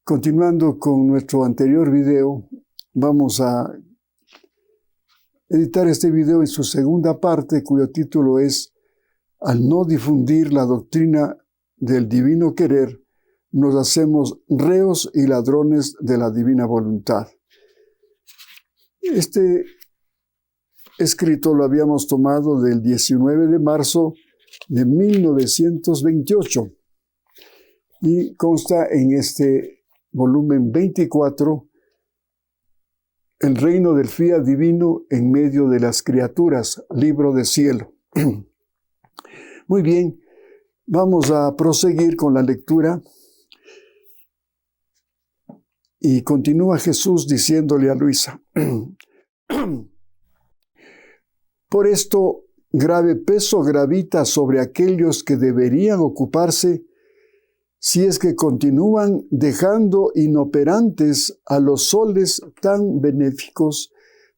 Continuando con nuestro anterior video, vamos a editar este video en su segunda parte, cuyo título es Al no difundir la doctrina del divino querer, nos hacemos reos y ladrones de la divina voluntad. Este escrito lo habíamos tomado del 19 de marzo de 1928 y consta en este volumen 24, El reino del fiat divino en medio de las criaturas, libro de cielo. Muy bien, vamos a proseguir con la lectura. Y continúa Jesús diciéndole a Luisa, por esto grave peso gravita sobre aquellos que deberían ocuparse si es que continúan dejando inoperantes a los soles tan benéficos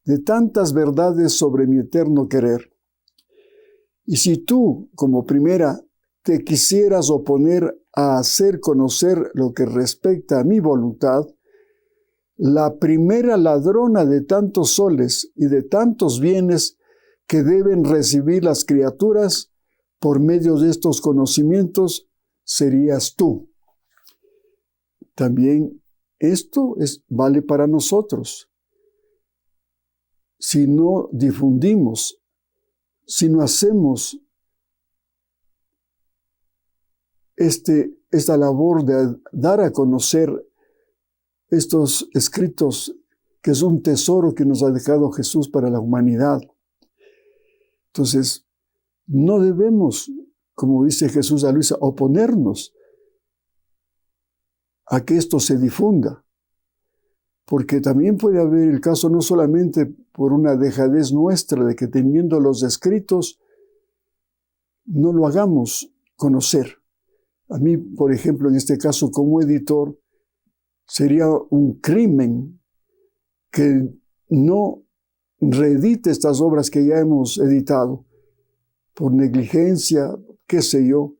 de tantas verdades sobre mi eterno querer. Y si tú, como primera, te quisieras oponer a hacer conocer lo que respecta a mi voluntad, la primera ladrona de tantos soles y de tantos bienes que deben recibir las criaturas por medio de estos conocimientos serías tú. También esto vale para nosotros. Si no difundimos, si no hacemos esta labor de dar a conocer estos escritos, que es un tesoro que nos ha dejado Jesús para la humanidad. Entonces, no debemos, como dice Jesús a Luisa, oponernos a que esto se difunda, porque también puede haber el caso no solamente por una dejadez nuestra de que teniendo los escritos no lo hagamos conocer. A mí, por ejemplo, en este caso como editor, sería un crimen que no reedite estas obras que ya hemos editado por negligencia, qué sé yo.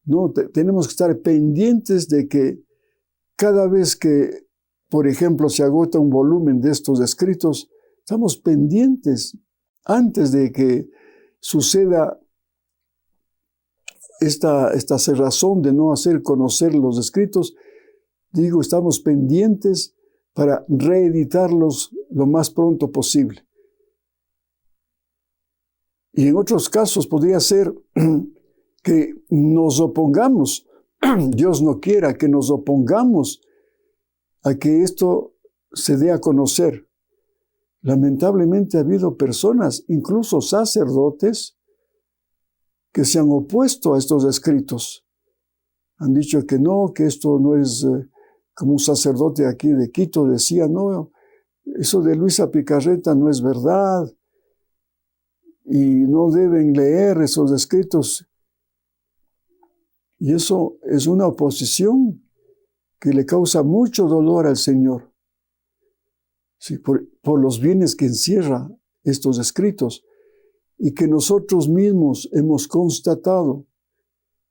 No, tenemos que estar pendientes de que cada vez que, por ejemplo, se agota un volumen de estos escritos, estamos pendientes antes de que suceda esta cerrazón de no hacer conocer los escritos. Digo, estamos pendientes para reeditarlos lo más pronto posible. Y en otros casos podría ser que nos opongamos, Dios no quiera que nos opongamos a que esto se dé a conocer. Lamentablemente ha habido personas, incluso sacerdotes, que se han opuesto a estos escritos. Han dicho que no, que esto no es... como un sacerdote aquí de Quito decía, no, eso de Luisa Picarreta no es verdad y no deben leer esos escritos. Y eso es una oposición que le causa mucho dolor al Señor. Sí, por los bienes que encierra estos escritos y que nosotros mismos hemos constatado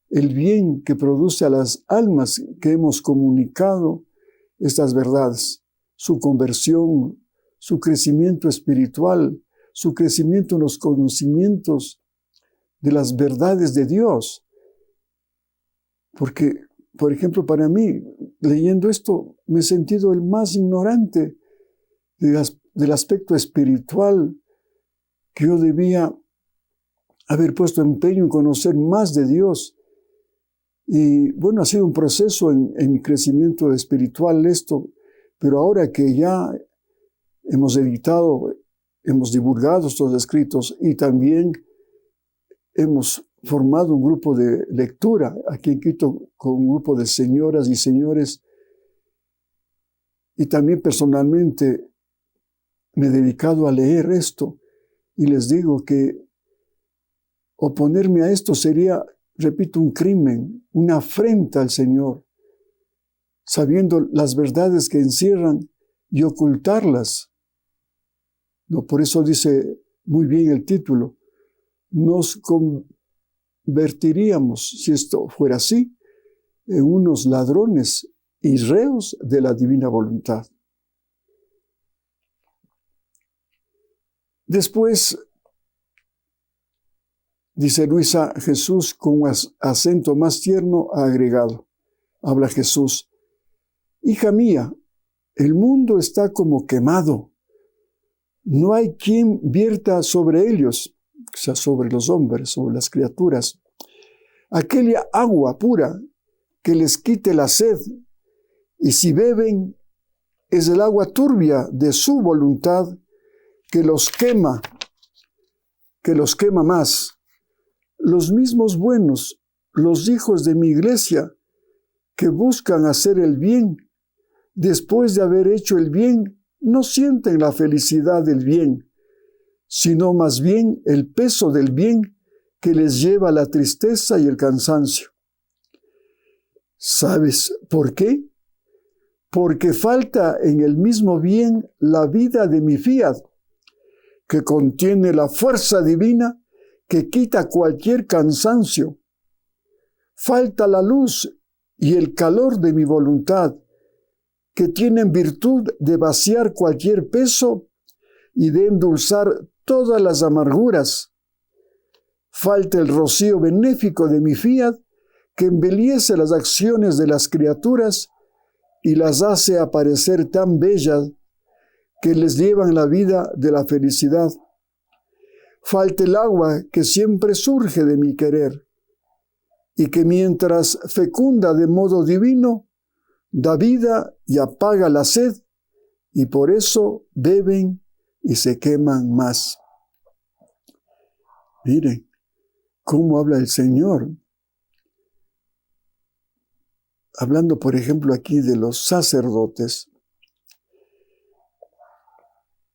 el bien que produce a las almas que hemos comunicado estas verdades, su conversión, su crecimiento espiritual, su crecimiento en los conocimientos de las verdades de Dios. Porque, por ejemplo, para mí, leyendo esto, me he sentido el más ignorante del aspecto espiritual, que yo debía haber puesto empeño en conocer más de Dios. Y bueno, ha sido un proceso en mi crecimiento espiritual esto, pero ahora que ya hemos editado, hemos divulgado estos escritos y también hemos formado un grupo de lectura aquí en Quito con un grupo de señoras y señores, y también personalmente me he dedicado a leer esto y les digo que oponerme a esto sería, repito, un crimen, una afrenta al Señor, sabiendo las verdades que encierran y ocultarlas. No, por eso dice muy bien el título, nos convertiríamos, si esto fuera así, en unos ladrones y reos de la divina voluntad. Después, dice Luisa, Jesús con un acento más tierno ha agregado, habla Jesús, hija mía, el mundo está como quemado, no hay quien vierta sobre ellos, o sea, sobre los hombres, sobre las criaturas, aquella agua pura que les quite la sed, y si beben, es el agua turbia de su voluntad que los quema más. Los mismos buenos, los hijos de mi iglesia, que buscan hacer el bien, después de haber hecho el bien, no sienten la felicidad del bien, sino más bien el peso del bien que les lleva a la tristeza y el cansancio. ¿Sabes por qué? Porque falta en el mismo bien la vida de mi fiat, que contiene la fuerza divina que quita cualquier cansancio. Falta la luz y el calor de mi voluntad, que tienen virtud de vaciar cualquier peso y de endulzar todas las amarguras. Falta el rocío benéfico de mi fiat, que embellece las acciones de las criaturas y las hace aparecer tan bellas que les llevan la vida de la felicidad. Falta el agua que siempre surge de mi querer y que mientras fecunda de modo divino, da vida y apaga la sed, y por eso beben y se queman más. Miren cómo habla el Señor. Hablando, por ejemplo, aquí de los sacerdotes.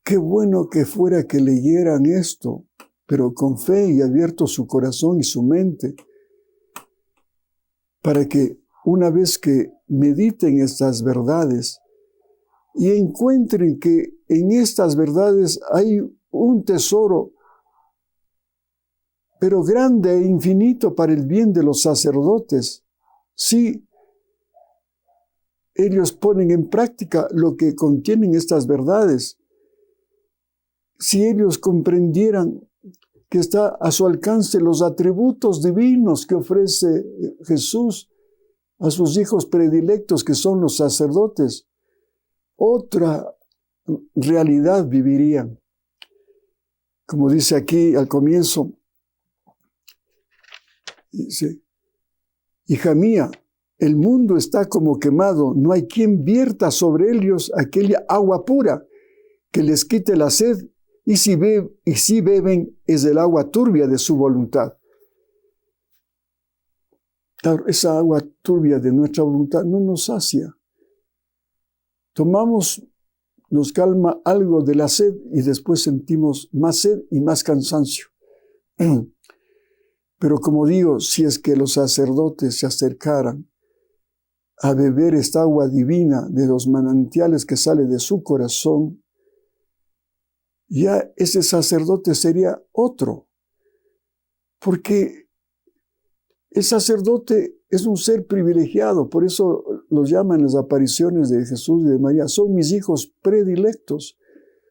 Qué bueno que fuera que leyeran esto, pero con fe y abierto su corazón y su mente, para que una vez que mediten estas verdades y encuentren que en estas verdades hay un tesoro, pero grande e infinito para el bien de los sacerdotes, si ellos ponen en práctica lo que contienen estas verdades, si ellos comprendieran que está a su alcance los atributos divinos que ofrece Jesús a sus hijos predilectos, que son los sacerdotes, otra realidad vivirían. Como dice aquí al comienzo, dice, hija mía, el mundo está como quemado, no hay quien vierta sobre ellos aquella agua pura que les quite la sed, y si beben es el agua turbia de su voluntad. Claro, esa agua turbia de nuestra voluntad no nos sacia. Tomamos, nos calma algo de la sed y después sentimos más sed y más cansancio. Pero como digo, si es que los sacerdotes se acercaran a beber esta agua divina de los manantiales que sale de su corazón, ya ese sacerdote sería otro, porque el sacerdote es un ser privilegiado, por eso los llaman las apariciones de Jesús y de María. Son mis hijos predilectos,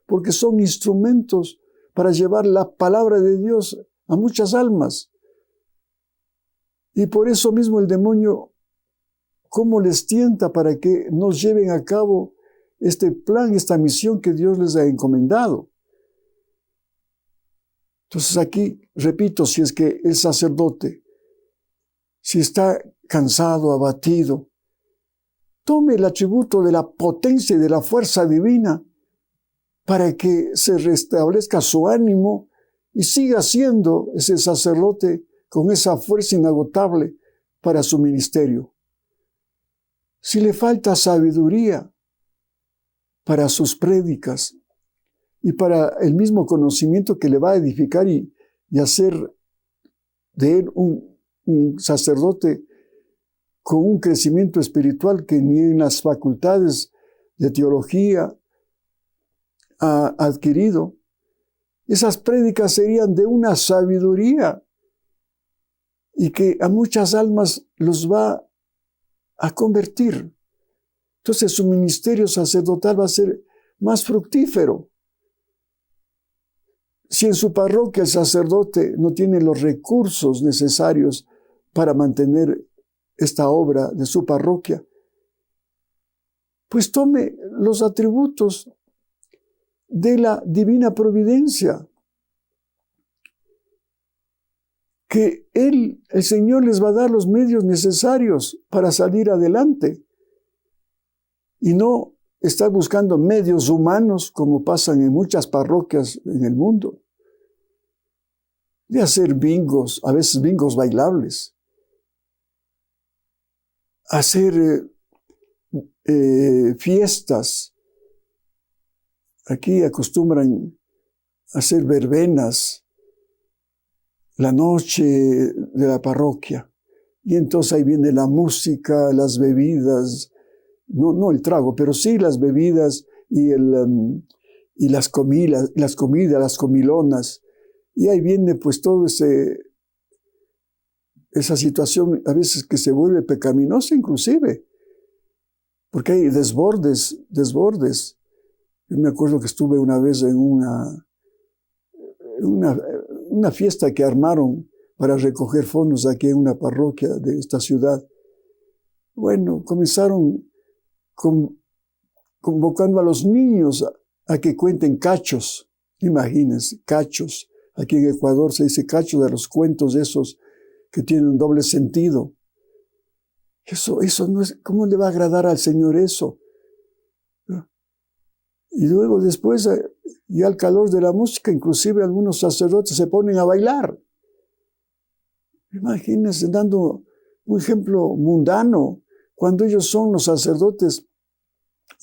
porque son instrumentos para llevar la palabra de Dios a muchas almas. Y por eso mismo el demonio, cómo les tienta para que no lleven a cabo este plan, esta misión que Dios les ha encomendado. Entonces aquí, repito, si es que el sacerdote, si está cansado, abatido, tome el atributo de la potencia y de la fuerza divina para que se restablezca su ánimo y siga siendo ese sacerdote con esa fuerza inagotable para su ministerio. Si le falta sabiduría para sus prédicas y para el mismo conocimiento que le va a edificar y hacer de él un sacerdote con un crecimiento espiritual que ni en las facultades de teología ha adquirido, esas prédicas serían de una sabiduría y que a muchas almas los va a convertir. Entonces su ministerio sacerdotal va a ser más fructífero. Si en su parroquia el sacerdote no tiene los recursos necesarios para mantener esta obra de su parroquia, pues tome los atributos de la divina providencia, que el Señor les va a dar los medios necesarios para salir adelante y no estar buscando medios humanos como pasan en muchas parroquias en el mundo, de hacer bingos, a veces bingos bailables, hacer fiestas. Aquí acostumbran a hacer verbenas la noche de la parroquia. Y entonces ahí viene la música, las bebidas, no el trago, pero sí las bebidas y las comidas, las comilonas. Y ahí viene pues todo esa situación a veces que se vuelve pecaminosa inclusive, porque hay desbordes. Yo me acuerdo que estuve una vez en una fiesta que armaron para recoger fondos aquí en una parroquia de esta ciudad. Bueno, comenzaron convocando a los niños a que cuenten cachos. Imagínense, cachos. Aquí en Ecuador se dice cachos de los cuentos esos que tienen un doble sentido. Eso no es, ¿cómo le va a agradar al Señor eso? Y luego después, y al calor de la música, inclusive algunos sacerdotes se ponen a bailar. Imagínense, dando un ejemplo mundano, cuando ellos son los sacerdotes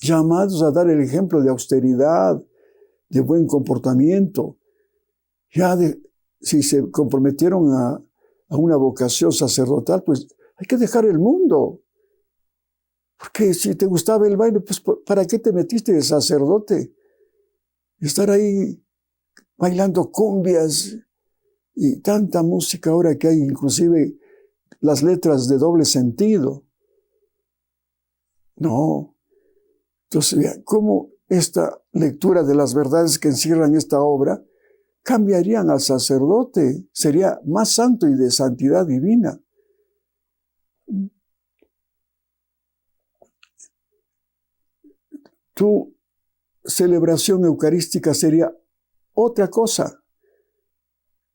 llamados a dar el ejemplo de austeridad, de buen comportamiento. Si se comprometieron a una vocación sacerdotal, pues hay que dejar el mundo. Porque si te gustaba el baile, pues ¿para qué te metiste de sacerdote? Estar ahí bailando cumbias y tanta música ahora que hay, inclusive las letras de doble sentido. No. Entonces, vean, cómo esta lectura de las verdades que encierran esta obra cambiarían al sacerdote. Sería más santo y de santidad divina. Tu celebración eucarística sería otra cosa.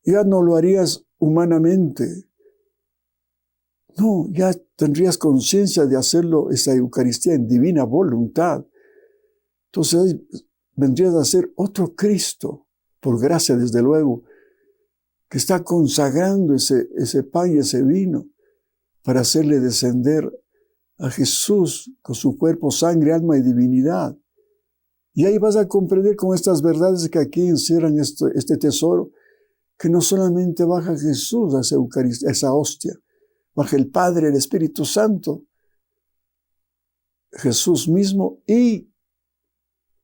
Ya no lo harías humanamente. No, ya tendrías conciencia de hacerlo, esa Eucaristía en divina voluntad. Entonces vendrías a ser otro Cristo, por gracia desde luego, que está consagrando ese pan y ese vino para hacerle descender a Jesús con su cuerpo, sangre, alma y divinidad. Y ahí vas a comprender con estas verdades que aquí encierran este tesoro, que no solamente baja Jesús a esa Eucaristía, a esa hostia, baja el Padre, el Espíritu Santo, Jesús mismo y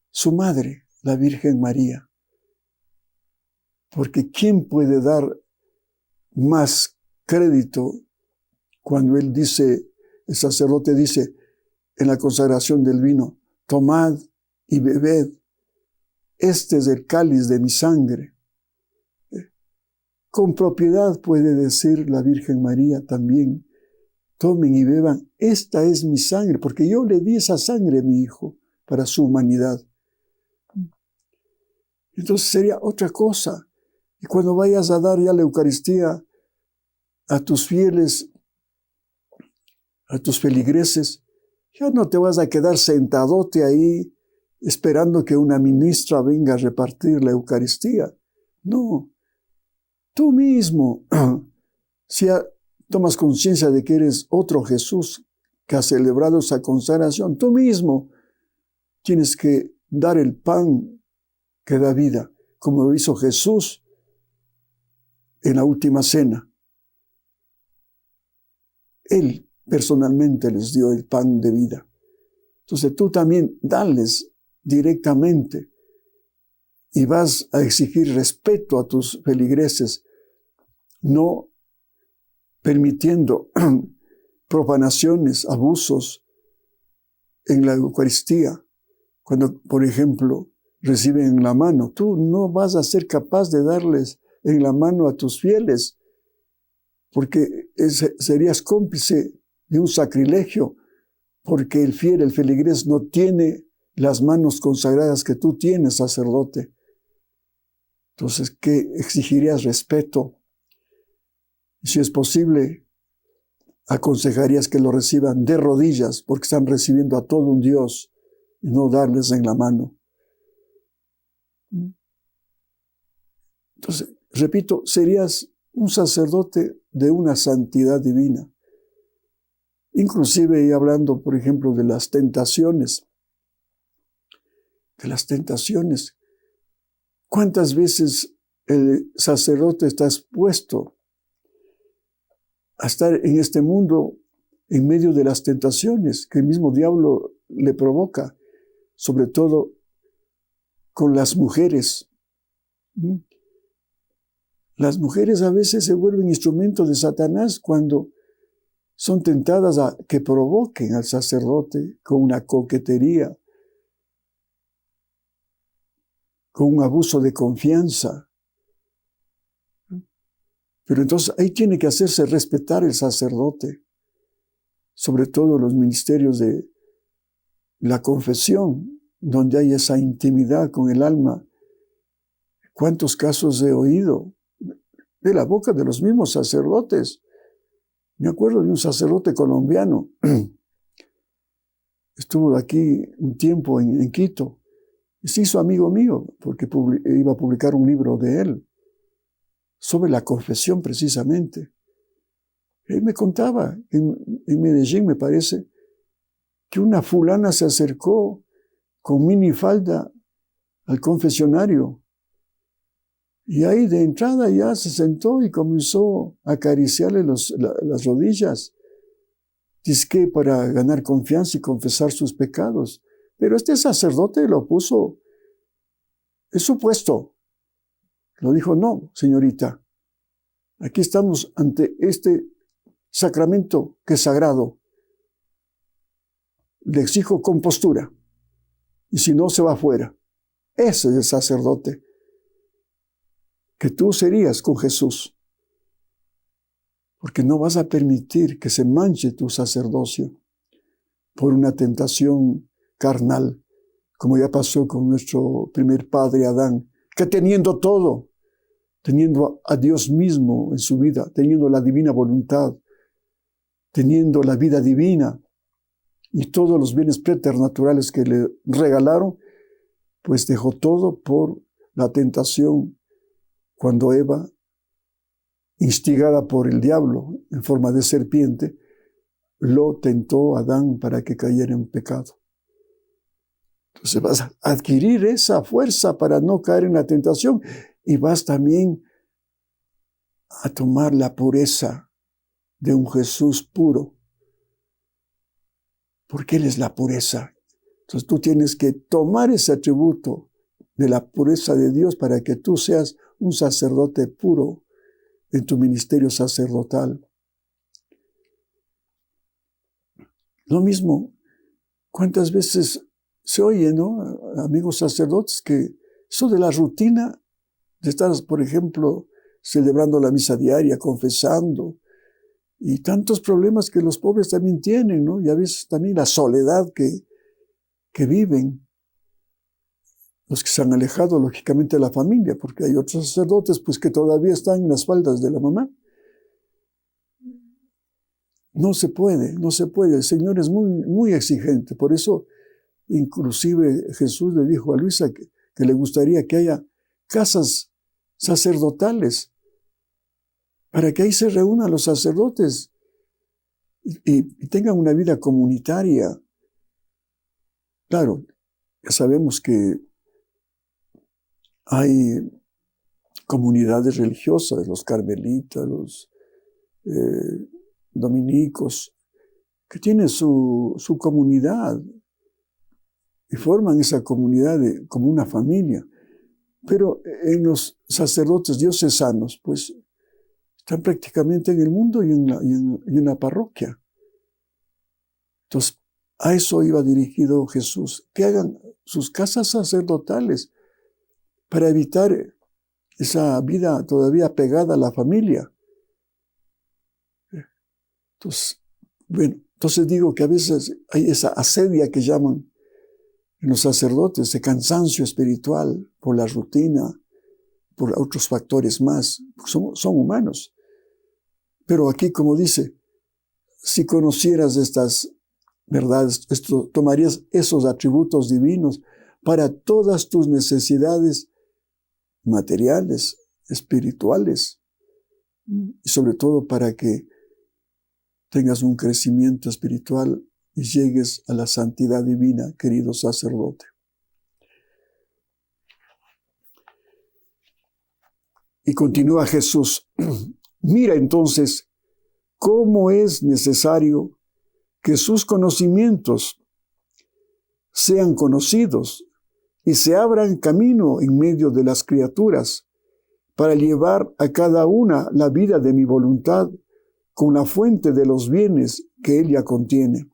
su madre, la Virgen María. Porque ¿quién puede dar más crédito cuando él dice, el sacerdote dice en la consagración del vino, tomad y bebed, este es el cáliz de mi sangre? Con propiedad puede decir la Virgen María también, tomen y beban, esta es mi sangre, porque yo le di esa sangre a mi Hijo para su humanidad. Entonces sería otra cosa. Y cuando vayas a dar ya la Eucaristía a tus fieles, a tus feligreses, ya no te vas a quedar sentadote ahí esperando que una ministra venga a repartir la Eucaristía. No, tú mismo, si tomas conciencia de que eres otro Jesús que ha celebrado esa consagración, tú mismo tienes que dar el pan que da vida, como lo hizo Jesús en la última cena. Él personalmente les dio el pan de vida. Entonces tú también dales directamente y vas a exigir respeto a tus feligreses, no permitiendo profanaciones, abusos en la Eucaristía, cuando, por ejemplo, reciben en la mano, tú no vas a ser capaz de darles en la mano a tus fieles, porque serías cómplice de un sacrilegio, porque el fiel, el feligrés, no tiene las manos consagradas que tú tienes, sacerdote. Entonces, ¿qué exigirías? Respeto. Y si es posible, aconsejarías que lo reciban de rodillas, porque están recibiendo a todo un Dios, y no darles en la mano. Entonces, repito, serías un sacerdote de una santidad divina. Inclusive, y hablando, por ejemplo, de las tentaciones, ¿cuántas veces el sacerdote está expuesto a estar en este mundo en medio de las tentaciones que el mismo diablo le provoca, sobre todo con las mujeres? Las mujeres a veces se vuelven instrumentos de Satanás cuando son tentadas a que provoquen al sacerdote con una coquetería, con un abuso de confianza. Pero entonces ahí tiene que hacerse respetar el sacerdote, sobre todo los ministerios de la confesión, donde hay esa intimidad con el alma. ¿Cuántos casos he oído de la boca de los mismos sacerdotes? Me acuerdo de un sacerdote colombiano, estuvo aquí un tiempo en Quito, y se hizo amigo mío, porque iba a publicar un libro de él, sobre la confesión precisamente. Él me contaba, en Medellín me parece, que una fulana se acercó con minifalda al confesionario, y ahí de entrada ya se sentó y comenzó a acariciarle las rodillas, dizque para ganar confianza y confesar sus pecados. Pero este sacerdote lo puso, es su puesto. Lo dijo: no, señorita, aquí estamos ante este sacramento que es sagrado. Le exijo compostura, y si no, se va afuera. Ese es el sacerdote que tú serías con Jesús, porque no vas a permitir que se manche tu sacerdocio por una tentación carnal, como ya pasó con nuestro primer padre Adán, que teniendo todo, teniendo a Dios mismo en su vida, teniendo la divina voluntad, teniendo la vida divina y todos los bienes preternaturales que le regalaron, pues dejó todo por la tentación, cuando Eva, instigada por el diablo en forma de serpiente, lo tentó a Adán para que cayera en pecado. Entonces vas a adquirir esa fuerza para no caer en la tentación, y vas también a tomar la pureza de un Jesús puro, porque Él es la pureza. Entonces tú tienes que tomar ese atributo de la pureza de Dios para que tú seas un sacerdote puro en tu ministerio sacerdotal. Lo mismo, ¿cuántas veces se oye, ¿no?, amigos sacerdotes, que eso de la rutina de estar, por ejemplo, celebrando la misa diaria, confesando, y tantos problemas que los pobres también tienen, ¿no? Y a veces también la soledad que viven, los que se han alejado, lógicamente, de la familia, porque hay otros sacerdotes pues, que todavía están en las faldas de la mamá. No se puede. El Señor es muy, muy exigente. Por eso, inclusive, Jesús le dijo a Luisa que le gustaría que haya casas sacerdotales, para que ahí se reúnan los sacerdotes y tengan una vida comunitaria. Claro, ya sabemos que hay comunidades religiosas, los carmelitas, los dominicos, que tienen su comunidad y forman esa comunidad como una familia. Pero en los sacerdotes diocesanos, pues, están prácticamente en el mundo y en la parroquia. Entonces, A eso iba dirigido Jesús, que hagan sus casas sacerdotales para evitar esa vida todavía pegada a la familia. Entonces digo que a veces hay esa asedia que llaman en los sacerdotes, ese cansancio espiritual por la rutina, por otros factores más. Son humanos. Pero aquí, como dice, si conocieras estas verdades, tomarías esos atributos divinos para todas tus necesidades materiales, espirituales, y sobre todo para que tengas un crecimiento espiritual y llegues a la santidad divina, querido sacerdote. Y continúa Jesús, mira entonces cómo es necesario que sus conocimientos sean conocidos y se abran camino en medio de las criaturas para llevar a cada una la vida de mi voluntad con la fuente de los bienes que ella contiene.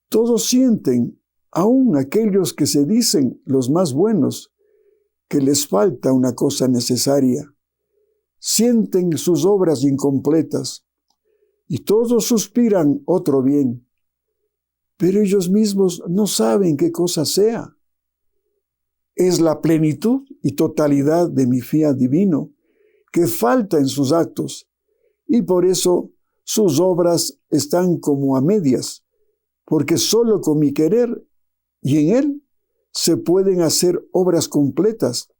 Todos sienten, aun aquellos que se dicen los más buenos, que les falta una cosa necesaria. Sienten sus obras incompletas y todos suspiran otro bien, pero ellos mismos no saben qué cosa sea. Es la plenitud y totalidad de mi fiat divino que falta en sus actos, y por eso sus obras están como a medias, porque solo con mi querer y en él se pueden hacer obras completas.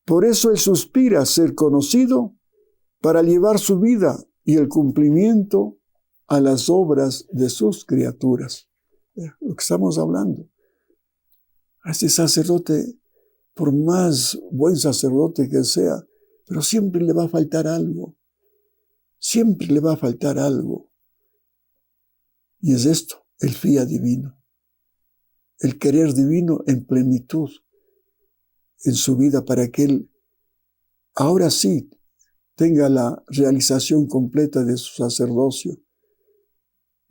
Por eso él suspira ser conocido para llevar su vida y el cumplimiento a las obras de sus criaturas. Lo que estamos hablando. A este sacerdote, por más buen sacerdote que sea, pero siempre le va a faltar algo. Siempre le va a faltar algo. Y es esto, el fiat divino. El querer divino en plenitud en su vida para que él ahora sí tenga la realización completa de su sacerdocio.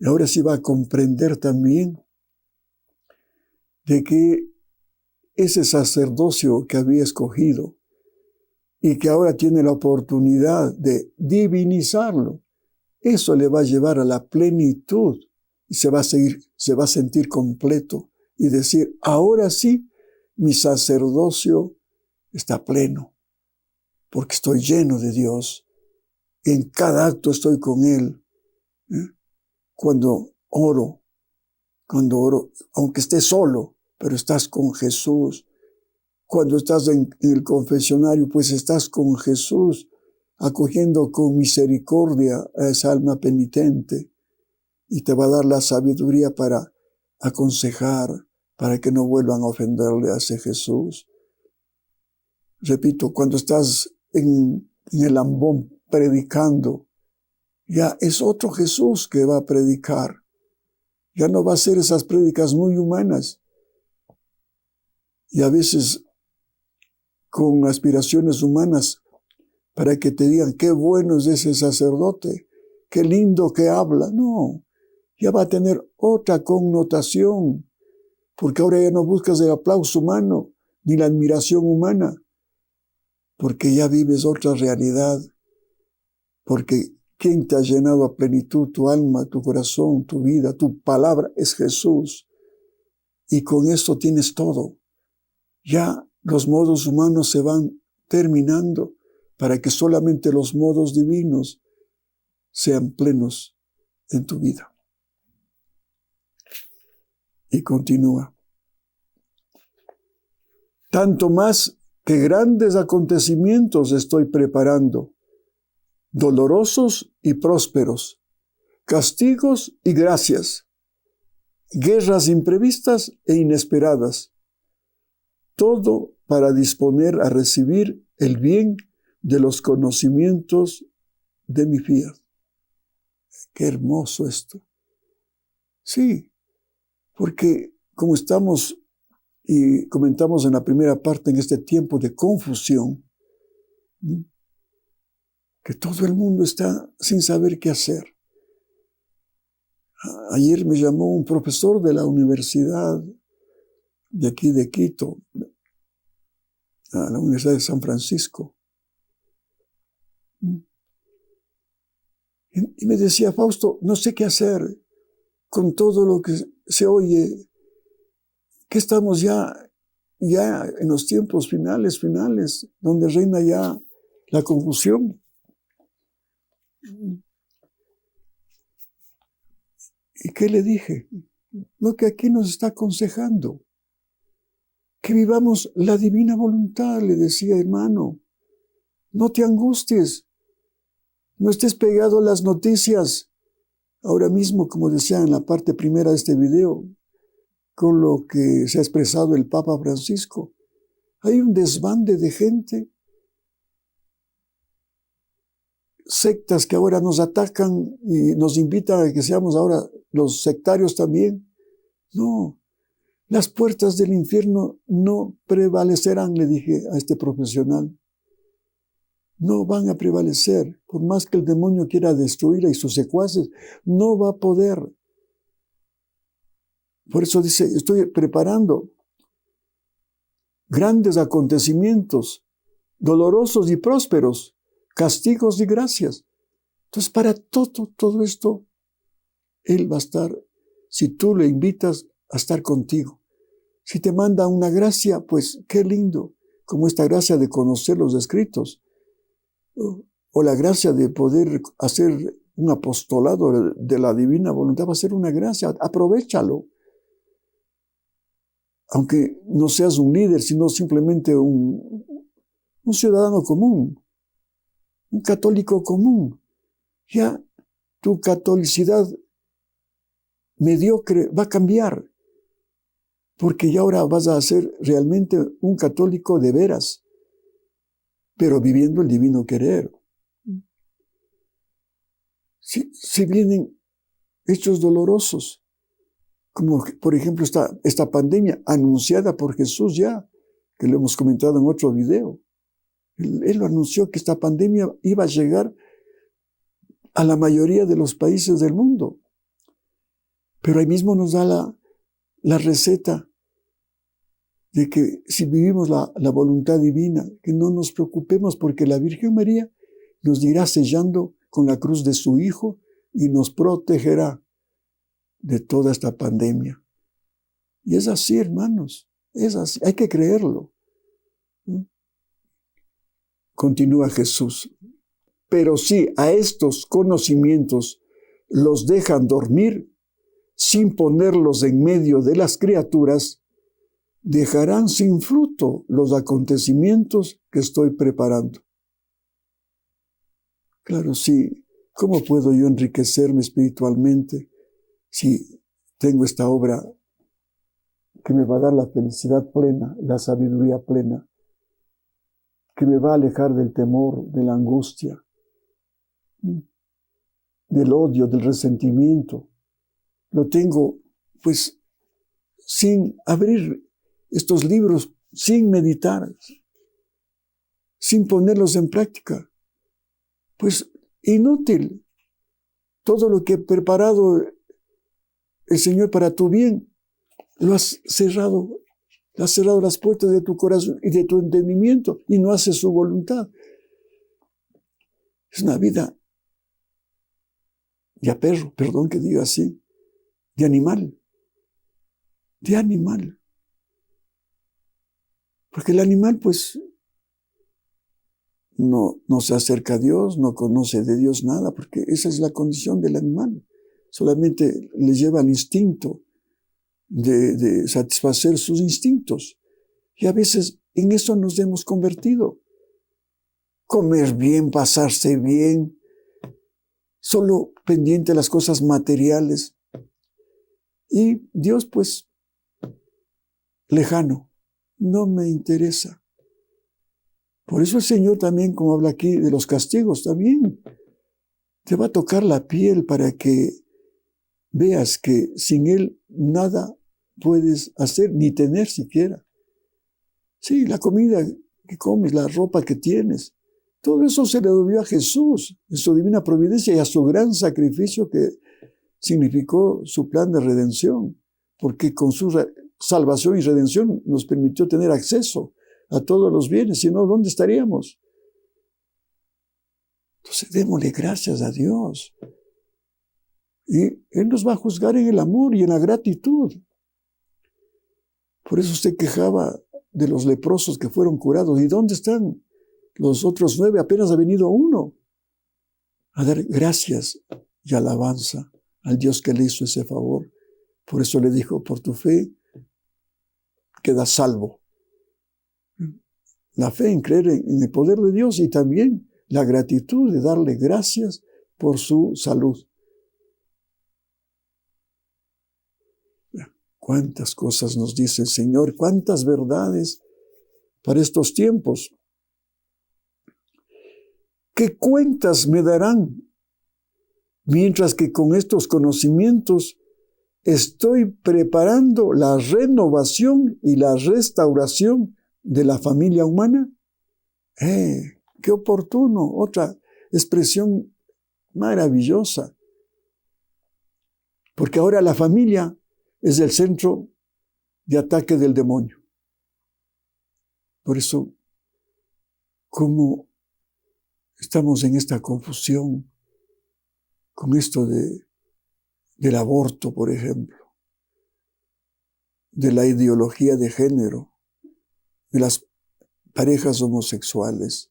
Y ahora sí va a comprender también de que ese sacerdocio que había escogido y que ahora tiene la oportunidad de divinizarlo, eso le va a llevar a la plenitud y se va a sentir completo y decir, ahora sí, mi sacerdocio está pleno, porque estoy lleno de Dios. En cada acto estoy con Él. Cuando oro, aunque estés solo, pero estás con Jesús. Cuando estás en el confesionario, pues estás con Jesús, acogiendo con misericordia a esa alma penitente, y te va a dar la sabiduría para aconsejar, para que no vuelvan a ofenderle a ese Jesús. Repito, cuando estás en el ambón predicando, ya es otro Jesús que va a predicar. Ya no va a ser esas prédicas muy humanas. Y a veces con aspiraciones humanas para que te digan qué bueno es ese sacerdote, qué lindo que habla. No, ya va a tener otra connotación, porque ahora ya no buscas el aplauso humano ni la admiración humana, porque ya vives otra realidad, porque ¿quién te ha llenado a plenitud tu alma, tu corazón, tu vida, tu palabra? Es Jesús. Y con esto tienes todo. Ya los modos humanos se van terminando para que solamente los modos divinos sean plenos en tu vida. Y continúa. Tanto más que grandes acontecimientos estoy preparando, dolorosos y prósperos, castigos y gracias, guerras imprevistas e inesperadas, todo para disponer a recibir el bien de los conocimientos de mi fiat. Qué hermoso esto. Sí, porque como estamos y comentamos en la primera parte en este tiempo de confusión, que todo el mundo está sin saber qué hacer. Ayer me llamó un profesor de la universidad de aquí de Quito, a la Universidad de San Francisco. Y me decía, Fausto, no sé qué hacer con todo lo que se oye, que estamos ya en los tiempos finales, donde reina ya la confusión. ¿Y qué le dije? Lo que aquí nos está aconsejando, que vivamos la divina voluntad, le decía, hermano, no te angusties, no estés pegado a las noticias. Ahora mismo, como decía en la parte primera de este video, con lo que se ha expresado el Papa Francisco, hay un desbande de gente, sectas que ahora nos atacan y nos invitan a que seamos ahora los sectarios también. No, las puertas del infierno no prevalecerán, le dije a este profesional. No van a prevalecer, por más que el demonio quiera destruirla y sus secuaces, no va a poder. Por eso dice, estoy preparando grandes acontecimientos, dolorosos y prósperos, castigos y gracias. Entonces, para todo esto, Él va a estar, si tú le invitas a estar contigo. Si te manda una gracia, pues qué lindo, como esta gracia de conocer los escritos, o la gracia de poder hacer un apostolado de la divina voluntad, va a ser una gracia, aprovéchalo. Aunque no seas un líder, sino simplemente un ciudadano común, un católico común. Ya tu catolicidad mediocre va a cambiar, porque ya ahora vas a ser realmente un católico de veras, pero viviendo el divino querer. Si vienen hechos dolorosos, como por ejemplo esta pandemia anunciada por Jesús ya, que lo hemos comentado en otro video. Él lo anunció que esta pandemia iba a llegar a la mayoría de los países del mundo. Pero ahí mismo nos da la receta de que si vivimos la voluntad divina, que no nos preocupemos porque la Virgen María nos irá sellando con la cruz de su Hijo y nos protegerá de toda esta pandemia. Y es así, hermanos, es así, hay que creerlo. Continúa Jesús. Pero si a estos conocimientos los dejan dormir, sin ponerlos en medio de las criaturas, dejarán sin fruto los acontecimientos que estoy preparando. Claro, sí, ¿cómo puedo yo enriquecerme espiritualmente si tengo esta obra que me va a dar la felicidad plena, la sabiduría plena, que me va a alejar del temor, de la angustia, del odio, del resentimiento? Lo tengo, pues, sin abrir estos libros, sin meditar, sin ponerlos en práctica. Pues, inútil. Todo lo que ha preparado el Señor para tu bien, lo has cerrado las puertas de tu corazón y de tu entendimiento y no haces su voluntad. Es una vida de perro, perdón que diga así, de animal. Porque el animal, pues, no se acerca a Dios, no conoce de Dios nada, porque esa es la condición del animal. Solamente le lleva al instinto de satisfacer sus instintos. Y a veces en eso nos hemos convertido. Comer bien, pasarse bien, solo pendiente de las cosas materiales. Y Dios, pues, lejano, no me interesa. Por eso el Señor también, como habla aquí de los castigos, también te va a tocar la piel para que veas que sin Él nada puedes hacer, ni tener siquiera. Sí, la comida que comes, la ropa que tienes, todo eso se le debió a Jesús, en su divina providencia y a su gran sacrificio que significó su plan de redención, porque con su salvación y redención nos permitió tener acceso a todos los bienes, si no, ¿dónde estaríamos? Entonces, démosle gracias a Dios. Y Él nos va a juzgar en el amor y en la gratitud. Por eso usted quejaba de los leprosos que fueron curados. ¿Y dónde están los otros 9? Apenas ha venido uno a dar gracias y alabanza al Dios que le hizo ese favor. Por eso le dijo, por tu fe quedas salvo. La fe en creer en el poder de Dios y también la gratitud de darle gracias por su salud. Cuántas cosas nos dice el Señor, cuántas verdades para estos tiempos. ¿Qué cuentas me darán? Mientras que con estos conocimientos estoy preparando la renovación y la restauración de la familia humana. ¡Qué oportuno! Otra expresión maravillosa. Porque ahora la familia es el centro de ataque del demonio. Por eso, ¿cómo estamos en esta confusión con esto del aborto, por ejemplo, de la ideología de género, de las parejas homosexuales?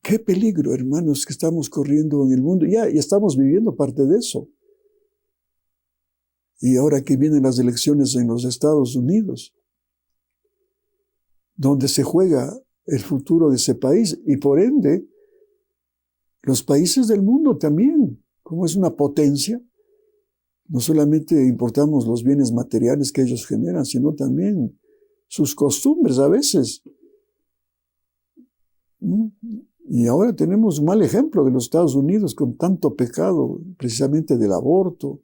Qué peligro, hermanos, que estamos corriendo en el mundo. Ya estamos viviendo parte de eso. Y ahora que vienen las elecciones en los Estados Unidos, donde se juega el futuro de ese país y por ende los países del mundo también, como es una potencia, no solamente importamos los bienes materiales que ellos generan, sino también sus costumbres a veces. Y ahora tenemos un mal ejemplo de los Estados Unidos con tanto pecado, precisamente del aborto,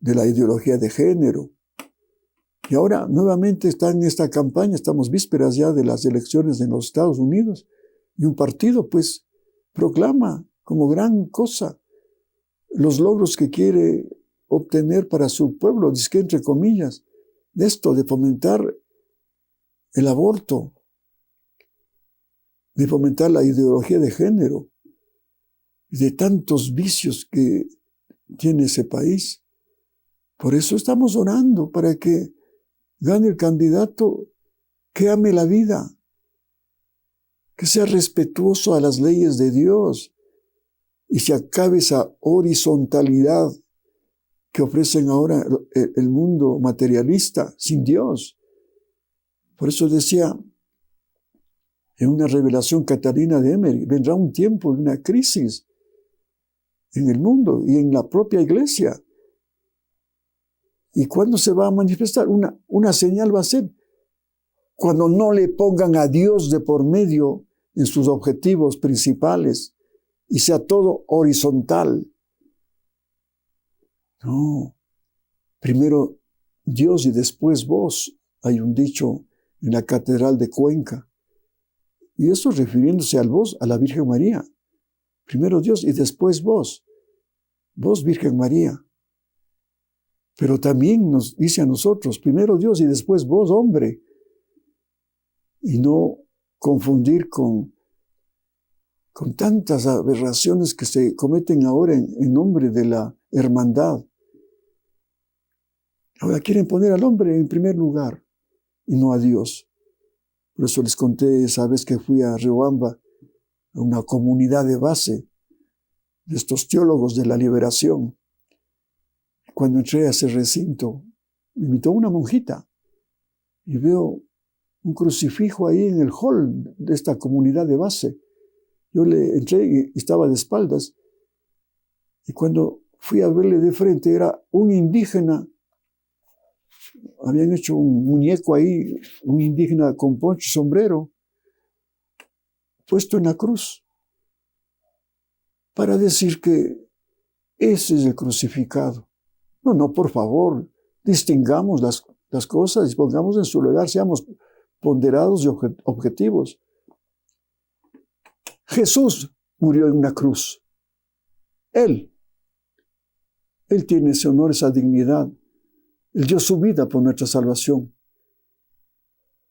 de la ideología de género. Y ahora nuevamente está en esta campaña, estamos vísperas ya de las elecciones en los Estados Unidos, y un partido pues proclama como gran cosa los logros que quiere obtener para su pueblo, dice que entre comillas, de esto, de fomentar el aborto, de fomentar la ideología de género, de tantos vicios que tiene ese país. Por eso estamos orando para que gane el candidato que ame la vida, que sea respetuoso a las leyes de Dios y se acabe esa horizontalidad que ofrecen ahora el mundo materialista sin Dios. Por eso decía en una revelación Catarina de Emery, vendrá un tiempo de una crisis en el mundo y en la propia iglesia. ¿Y cuándo se va a manifestar? Una señal va a ser cuando no le pongan a Dios de por medio en sus objetivos principales y sea todo horizontal. No, primero Dios y después vos, hay un dicho en la Catedral de Cuenca. Y eso refiriéndose al vos, a la Virgen María. Primero Dios y después vos. Vos, Virgen María. Pero también nos dice a nosotros, primero Dios y después vos, hombre. Y no confundir con tantas aberraciones que se cometen ahora en nombre de la hermandad. Ahora quieren poner al hombre en primer lugar y no a Dios. Por eso les conté esa vez que fui a Riobamba, a una comunidad de base de estos teólogos de la liberación. Cuando entré a ese recinto, me invitó una monjita y veo un crucifijo ahí en el hall de esta comunidad de base. Yo le entré y estaba de espaldas. Y cuando fui a verle de frente, era un indígena. Habían hecho un muñeco ahí, un indígena con poncho y sombrero, puesto en la cruz, para decir que ese es el crucificado. No, por favor, distingamos las cosas y pongamos en su lugar, seamos ponderados y objetivos. Jesús murió en una cruz. Él tiene ese honor, esa dignidad. Él dio su vida por nuestra salvación.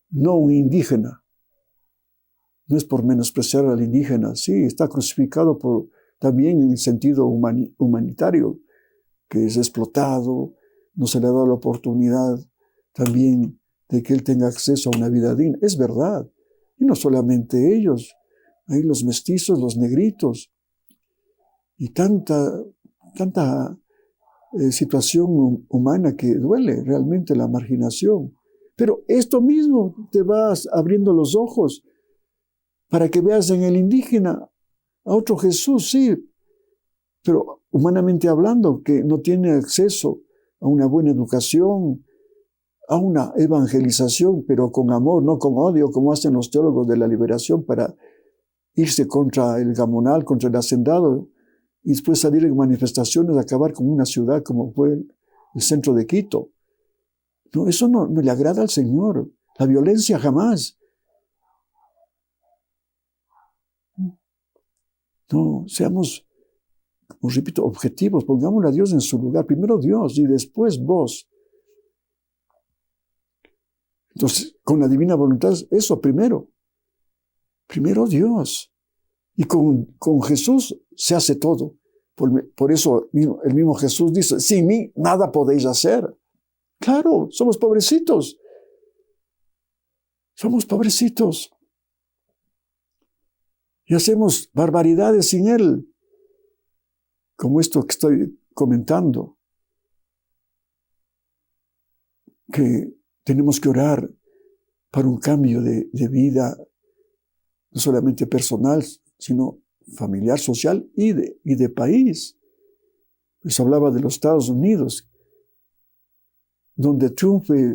No un indígena. No es por menospreciar al indígena. Sí, está crucificado también en el sentido humanitario, que es explotado, no se le ha dado la oportunidad también de que él tenga acceso a una vida digna. Es verdad. Y no solamente ellos, hay los mestizos, los negritos, y tanta situación humana que duele realmente, la marginación. Pero esto mismo te va abriendo los ojos para que veas en el indígena a otro Jesús, sí, pero humanamente hablando, que no tiene acceso a una buena educación, a una evangelización, pero con amor, no con odio, como hacen los teólogos de la liberación para irse contra el gamonal, contra el hacendado, y después salir en manifestaciones, acabar con una ciudad como fue el centro de Quito. No, eso no le agrada al Señor. La violencia jamás. No, seamos, os repito, objetivos, pongámosle a Dios en su lugar. Primero Dios y después vos. Entonces, con la divina voluntad, eso primero. Primero Dios. Y con Jesús se hace todo. Por eso el mismo Jesús dice, sin mí nada podéis hacer. Claro, somos pobrecitos. Somos pobrecitos. Y hacemos barbaridades sin Él. Como esto que estoy comentando. Que tenemos que orar para un cambio de vida, no solamente personal, sino familiar, social y de país. Pues hablaba de los Estados Unidos, donde triunfe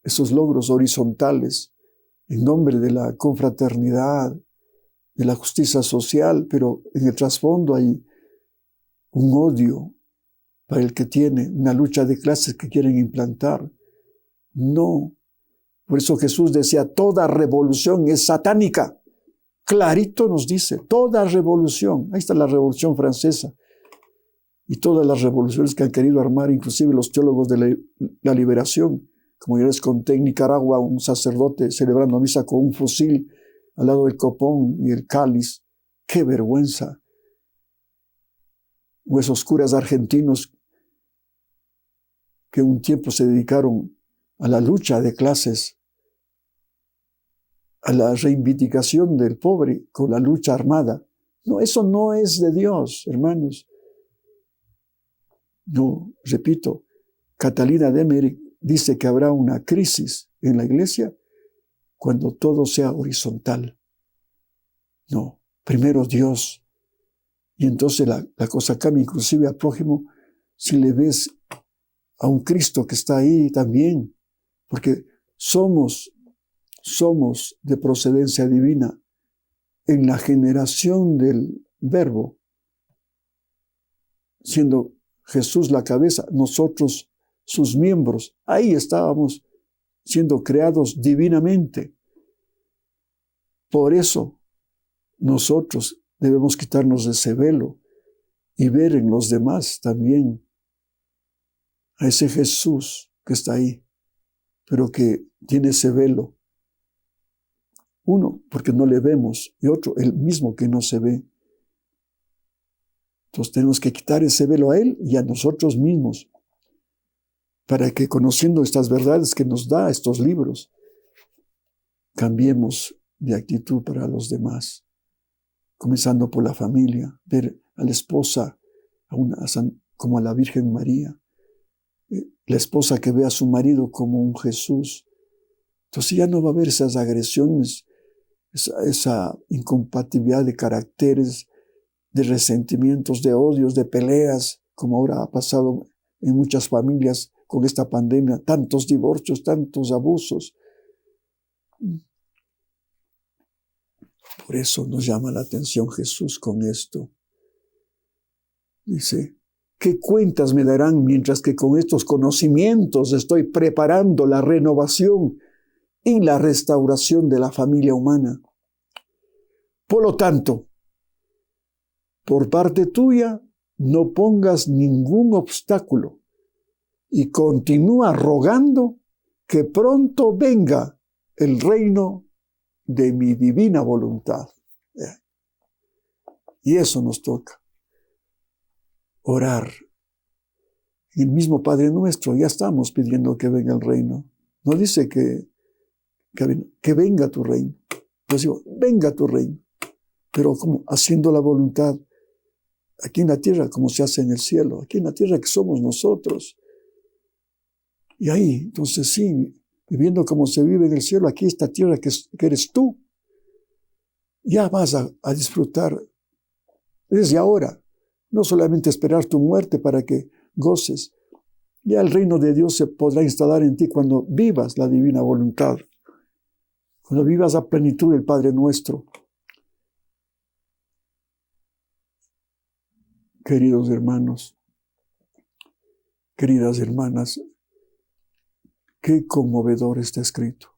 esos logros horizontales en nombre de la confraternidad, de la justicia social, pero en el trasfondo hay un odio para el que tiene, una lucha de clases que quieren implantar. No. Por eso Jesús decía, toda revolución es satánica. Clarito nos dice, toda revolución. Ahí está la Revolución Francesa. Y todas las revoluciones que han querido armar, inclusive los teólogos de la liberación. Como ya les conté, en Nicaragua, un sacerdote celebrando misa con un fusil al lado del copón y el cáliz. ¡Qué vergüenza! O esos curas argentinos que un tiempo se dedicaron a la lucha de clases, a la reivindicación del pobre con la lucha armada. No, eso no es de Dios, hermanos. No, repito, Catalina de Emmerich dice que habrá una crisis en la iglesia cuando todo sea horizontal. No, primero Dios. Y entonces la cosa cambia, inclusive al prójimo, si le ves a un Cristo que está ahí también, porque somos de procedencia divina en la generación del Verbo, siendo Jesús la cabeza, nosotros sus miembros. Ahí estábamos siendo creados divinamente. Por eso nosotros debemos quitarnos ese velo y ver en los demás también a ese Jesús que está ahí, pero que tiene ese velo. Uno, porque no le vemos, y otro, el mismo que no se ve. Entonces tenemos que quitar ese velo a Él y a nosotros mismos, para que conociendo estas verdades que nos da estos libros, cambiemos de actitud para los demás, comenzando por la familia, ver a la esposa como a la Virgen María, la esposa que ve a su marido como un Jesús. Entonces ya no va a haber esas agresiones, esa incompatibilidad de caracteres, de resentimientos, de odios, de peleas, como ahora ha pasado en muchas familias con esta pandemia, tantos divorcios, tantos abusos. Por eso nos llama la atención Jesús con esto. Dice, ¿qué cuentas me darán mientras que con estos conocimientos estoy preparando la renovación y la restauración de la familia humana? Por lo tanto, Por parte tuya, no pongas ningún obstáculo y continúa rogando que pronto venga el reino de mi divina voluntad. Y eso nos toca. Orar. El mismo Padre Nuestro, ya estamos pidiendo que venga el reino. No dice que venga tu reino. Yo digo, venga tu reino. Pero como haciendo la voluntad aquí en la tierra como se hace en el cielo. Aquí en la tierra que somos nosotros. Y ahí, entonces sí, viviendo como se vive en el cielo, aquí esta tierra que eres tú, ya vas a disfrutar desde ahora. No solamente esperar tu muerte para que goces. Ya el reino de Dios se podrá instalar en ti cuando vivas la divina voluntad. Cuando vivas a plenitud del Padre Nuestro. Queridos hermanos, queridas hermanas, qué conmovedor está escrito.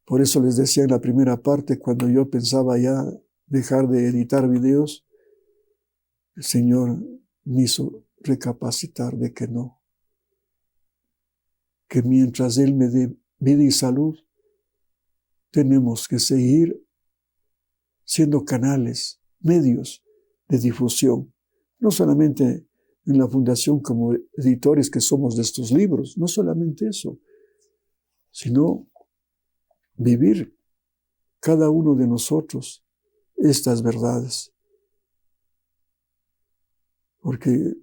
Por eso les decía en la primera parte, cuando yo pensaba ya dejar de editar videos, el Señor me hizo recapacitar de que no. Que mientras Él me dé vida y salud, tenemos que seguir siendo canales, medios de difusión. No solamente en la fundación como editores que somos de estos libros, no solamente eso, sino vivir cada uno de nosotros estas verdades. Porque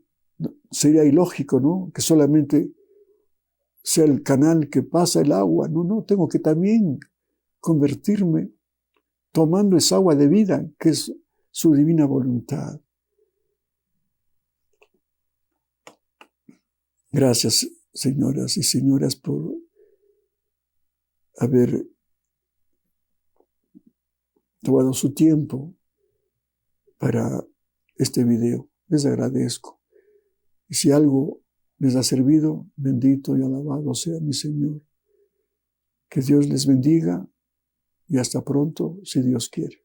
sería ilógico, ¿no?, que solamente sea el canal que pasa el agua. No, tengo que también convertirme tomando esa agua de vida, que es su divina voluntad. Gracias, señoras y señores, por haber tomado su tiempo para este video. Les agradezco. Y si algo les ha servido, bendito y alabado sea mi Señor. Que Dios les bendiga y hasta pronto, si Dios quiere.